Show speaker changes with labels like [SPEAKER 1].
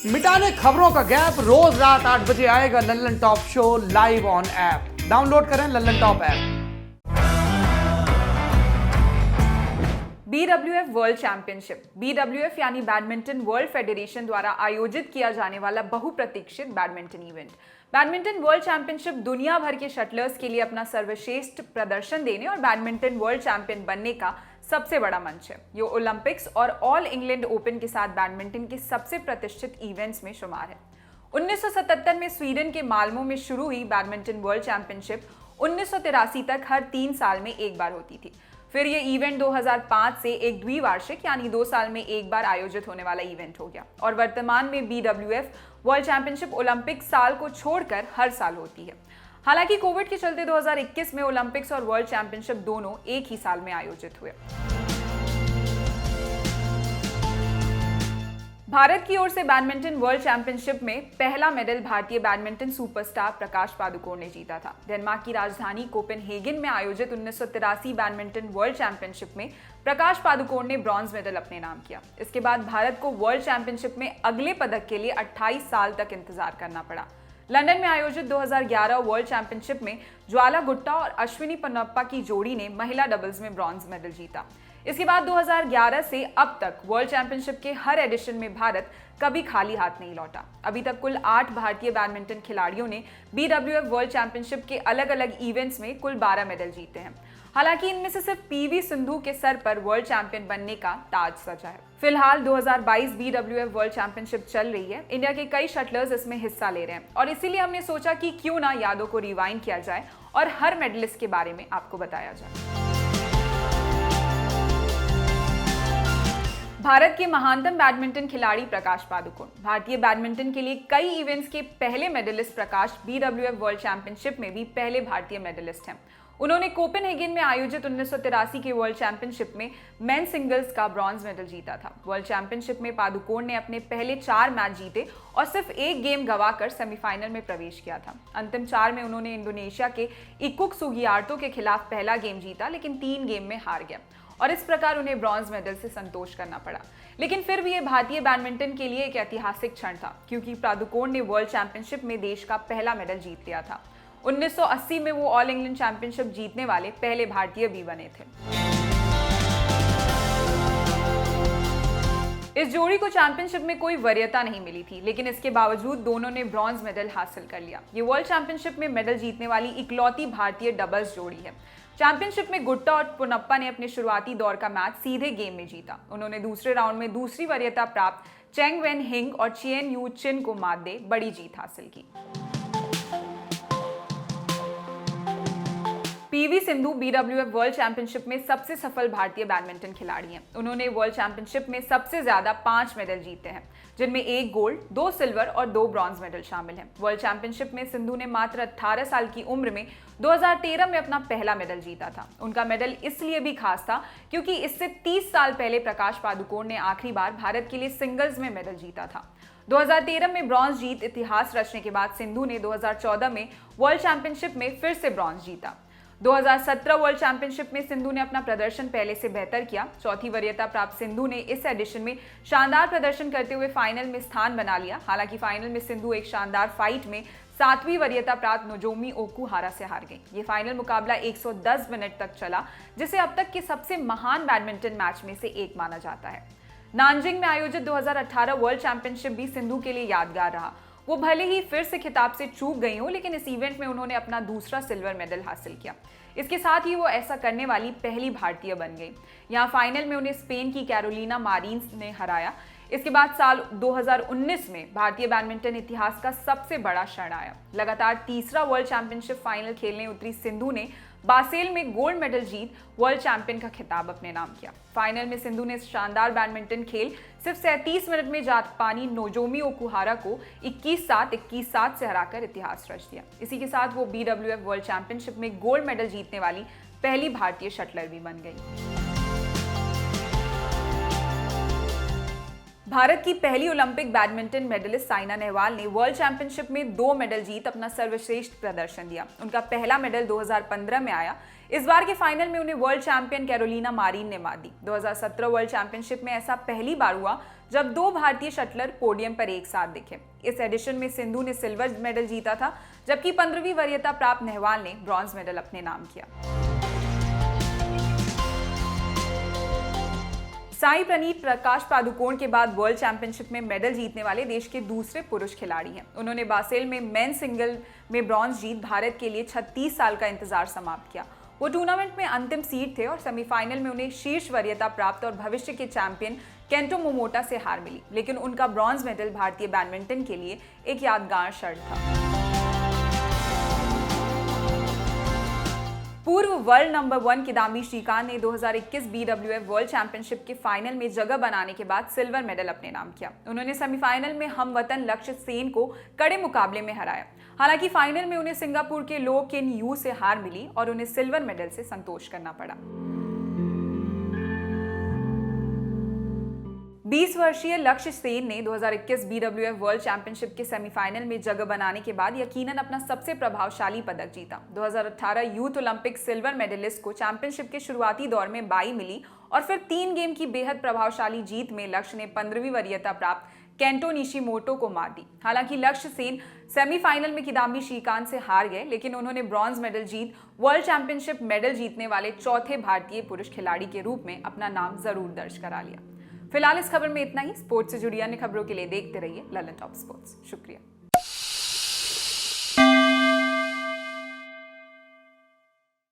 [SPEAKER 1] मिटाने खबरों का गैप, रोज रात 8 बजे आएगा Lallantop show live on app. Download करें Lallantop app.
[SPEAKER 2] BWF world championship. BWF यानी बैडमिंटन वर्ल्ड फेडरेशन द्वारा आयोजित किया जाने वाला बहुप्रतीक्षित badminton event. Badminton world championship दुनिया भर के शटलर्स के लिए अपना सर्वश्रेष्ठ प्रदर्शन देने और बैडमिंटन वर्ल्ड चैंपियन बनने का सबसे बड़ा मंच है। ये ओलंपिक्स और ऑल इंग्लैंड ओपन के साथ बैडमिंटन के सबसे प्रतिष्ठित इवेंट्स में शुमार है। 1977 में स्वीडन के माल्मो में शुरू हुई बैडमिंटन वर्ल्ड चैंपियनशिप 1983 तक हर 3 साल में एक बार होती थी। फिर ये इवेंट 2005 से एक द्विवार्षिक यानी 2 साल में एक बार आयोजित होने वाला इवेंट हो गया और वर्तमान में BWF वर्ल्ड चैंपियनशिप ओलंपिक साल को छोड़कर हर साल होती है। हालांकि कोविड के चलते 2021 में ओलंपिक्स और वर्ल्ड चैंपियनशिप दोनों एक ही साल में आयोजित हुए। भारत की ओर से बैडमिंटन वर्ल्ड चैंपियनशिप में पहला मेडल भारतीय बैडमिंटन सुपरस्टार प्रकाश पादुकोण ने जीता था। डेनमार्क की राजधानी कोपेनहेगन में आयोजित 1983 बैडमिंटन वर्ल्ड चैंपियनशिप में प्रकाश पादुकोण ने ब्रॉन्ज मेडल अपने नाम किया। इसके बाद भारत को वर्ल्ड चैंपियनशिप में अगले पदक के लिए 28 साल तक इंतजार करना पड़ा। लंदन में आयोजित 2011 वर्ल्ड चैंपियनशिप में ज्वाला गुट्टा और अश्विनी पोन्नप्पा की जोड़ी ने महिला डबल्स में ब्रॉन्ज मेडल जीता। इसके बाद 2011 से अब तक वर्ल्ड चैंपियनशिप के हर एडिशन में भारत कभी खाली हाथ नहीं लौटा। अभी तक कुल 8 भारतीय बैडमिंटन खिलाड़ियों ने BWF वर्ल्ड चैंपियनशिप के अलग अलग इवेंट्स में कुल 12 मेडल जीते हैं। हालांकि इनमें से सिर्फ PV सिंधु के सर पर वर्ल्ड चैंपियन बनने का ताज सजा है। फिलहाल 2022 BWF वर्ल्ड चैंपियनशिप चल रही है। इंडिया के कई शटलर्स इसमें हिस्सा ले रहे हैं और इसीलिए हमने सोचा कि क्यों ना यादों को रिवाइंड किया जाए और हर मेडलिस्ट के बारे में आपको बताया जाए। भारत के महानतम बैडमिंटन खिलाड़ी प्रकाश पादुकोण। भारतीय बैडमिंटन के लिए कई इवेंट्स के पहले मेडलिस्ट प्रकाश BWF वर्ल्ड चैंपियनशिप में भी पहले भारतीय मेडलिस्ट हैं। उन्होंने कोपेनहेगन में आयोजित 1983 के वर्ल्ड चैंपियनशिप में मेन सिंगल्स का ब्रॉन्ज मेडल जीता था। वर्ल्ड चैंपियनशिप में पादुकोण ने अपने पहले 4 मैच जीते और सिर्फ एक गेम गंवाकर सेमीफाइनल में प्रवेश किया था। अंतिम 4 में उन्होंने इंडोनेशिया के इकुक सुगियार्तो के खिलाफ पहला गेम जीता, लेकिन 3 गेम में हार गया और इस प्रकार उन्हें ब्रॉन्ज मेडल से संतोष करना पड़ा। लेकिन फिर भी ये भारतीय बैडमिंटन के लिए एक ऐतिहासिक क्षण था, क्योंकि पादुकोण ने वर्ल्ड चैंपियनशिप में देश का पहला मेडल जीत लिया था। 1980 में वो ऑल इंग्लैंड चैंपियनशिप जीतने वाले पहले भारतीय भी बने थे। इस जोड़ी को चैंपियनशिप में कोई वरीयता नहीं मिली थी, लेकिन इसके बावजूद दोनों ने ब्रॉन्ज मेडल हासिल कर लिया। ये वर्ल्ड चैंपियनशिप में मेडल जीतने वाली इकलौती भारतीय डबल्स जोड़ी है। चैंपियनशिप में गुट्टा और पोन्नप्पा ने अपने शुरुआती दौर का मैच सीधे गेम में जीता। उन्होंने दूसरे राउंड में दूसरी वरीयता प्राप्त चेंग वेन हिंग और चिएन यू चिन को मात दे बड़ी जीत हासिल की। PV Sindhu BWF world championship में सबसे सफल भारतीय बैडमिंटन खिलाड़ी हैं। उन्होंने वर्ल्ड चैंपियनशिप में सबसे ज्यादा 5 मेडल जीते हैं, जिनमें 1 गोल्ड, 2 सिल्वर और 2 ब्रॉन्ज मेडल शामिल हैं। वर्ल्ड चैंपियनशिप में सिंधु ने मात्र 18 साल की उम्र में 2013 में अपना पहला मेडल जीता था। उनका मेडल इसलिए भी खास था क्योंकि इससे 30 साल पहले प्रकाश पादुकोण ने आखिरी बार भारत के लिए सिंगल्स में मेडल जीता था। 2013 में ब्रॉन्ज जीत इतिहास रचने के बाद सिंधु ने 2014 में वर्ल्ड चैंपियनशिप में फिर से ब्रॉन्ज जीता। 2017 वर्ल्ड चैंपियनशिप में सिंधु ने अपना प्रदर्शन पहले से बेहतर किया। चौथी वरीयता प्राप्त सिंधु ने इस एडिशन में शानदार प्रदर्शन करते हुए फाइनल में स्थान बना लिया। हालांकि फाइनल में सिंधु एक शानदार फाइट में 7वीं वरीयता प्राप्त नोजोमी ओकुहारा से हार गई। ये फाइनल मुकाबला 110 मिनट तक चला, जिसे अब तक के सबसे महान बैडमिंटन मैच में से एक माना जाता है। नानजिंग में आयोजित 2018 वर्ल्ड चैंपियनशिप भी सिंधु के लिए यादगार रहा। वो भले ही फिर से खिताब से चूक गई हो, लेकिन इस इवेंट में उन्होंने अपना दूसरा सिल्वर मेडल हासिल किया। इसके साथ ही वो ऐसा करने वाली पहली भारतीय बन गई। यहाँ फाइनल में उन्हें स्पेन की कैरोलिना मारिन्स ने हराया। इसके बाद साल 2019 में भारतीय बैडमिंटन इतिहास का सबसे बड़ा क्षण आया। लगातार तीसरा वर्ल्ड चैंपियनशिप फाइनल खेलने उतरी सिंधु ने बासेल में गोल्ड मेडल जीत वर्ल्ड चैंपियन का खिताब अपने नाम किया। फाइनल में सिंधु ने शानदार बैडमिंटन खेल सिर्फ 37 मिनट में जापानी नोजोमी ओकुहारा को 21-7, 21-7 से हराकर इतिहास रच दिया। इसी के साथ वो BWF वर्ल्ड चैंपियनशिप में गोल्ड मेडल जीतने वाली पहली भारतीय शटलर भी बन गई। भारत की पहली Olympic badminton medallist Saina Nehwal ने वर्ल्ड चैंपियनशिप में 2 मेडल जीत अपना सर्वश्रेष्ठ प्रदर्शन दिया। उनका पहला मेडल 2015 में आया। इस बार के फाइनल में उन्हें वर्ल्ड चैंपियन कैरोलिना मारिन ने मात दी। 2017 वर्ल्ड चैंपियनशिप में ऐसा पहली बार हुआ जब 2 भारतीय शटलर पोडियम पर एक साथ दिखे। इस एडिशन में सिंधु ने सिल्वर मेडल जीता था, जबकि 15वीं वरीयता प्राप्त नेहवाल ने ब्रॉन्ज मेडल अपने नाम किया। साई प्रणीत प्रकाश पादुकोण के बाद वर्ल्ड चैंपियनशिप में मेडल जीतने वाले देश के दूसरे पुरुष खिलाड़ी हैं। उन्होंने बासेल में मेन सिंगल में ब्रॉन्ज जीत भारत के लिए 36 साल का इंतजार समाप्त किया। वो टूर्नामेंट में अंतिम सीड थे और सेमीफाइनल में उन्हें शीर्ष वरीयता प्राप्त और भविष्य के चैंपियन केंटो मोमोटा से हार मिली, लेकिन उनका ब्रॉन्ज मेडल भारतीय बैडमिंटन के लिए एक यादगार क्षण था। पूर्व वर्ल्ड नंबर 1 किदाम्बी श्रीकांत ने 2021 BWF वर्ल्ड चैंपियनशिप के फाइनल में जगह बनाने के बाद सिल्वर मेडल अपने नाम किया। उन्होंने सेमीफाइनल में हमवतन लक्ष्य सेन को कड़े मुकाबले में हराया। हालांकि फाइनल में उन्हें सिंगापुर के लो किन यू से हार मिली और उन्हें सिल्वर मेडल से संतोष करना पड़ा। 20 वर्षीय लक्ष्य सेन ने 2021 BWF वर्ल्ड चैंपियनशिप के सेमीफाइनल में जगह बनाने के बाद यकीनन अपना सबसे प्रभावशाली पदक जीता। 2018 यूथ ओलंपिक सिल्वर मेडलिस्ट को चैंपियनशिप के शुरुआती दौर में बाई मिली और फिर 3 गेम की बेहद प्रभावशाली जीत में लक्ष्य ने 15वीं वरीयता प्राप्त केंटो निशिमोटो को मात दी। हालांकि लक्ष्य सेन सेमीफाइनल में किदाम्बी श्रीकांत से हार गए, लेकिन उन्होंने ब्रॉन्ज मेडल जीत वर्ल्ड चैंपियनशिप मेडल जीतने वाले चौथे भारतीय पुरुष खिलाड़ी के रूप में अपना नाम जरूर दर्ज करा लिया। फिलहाल इस खबर में इतना ही। स्पोर्ट्स से जुड़ी अन्य खबरों के लिए देखते रहिए लल्लन टॉप स्पोर्ट्स। शुक्रिया।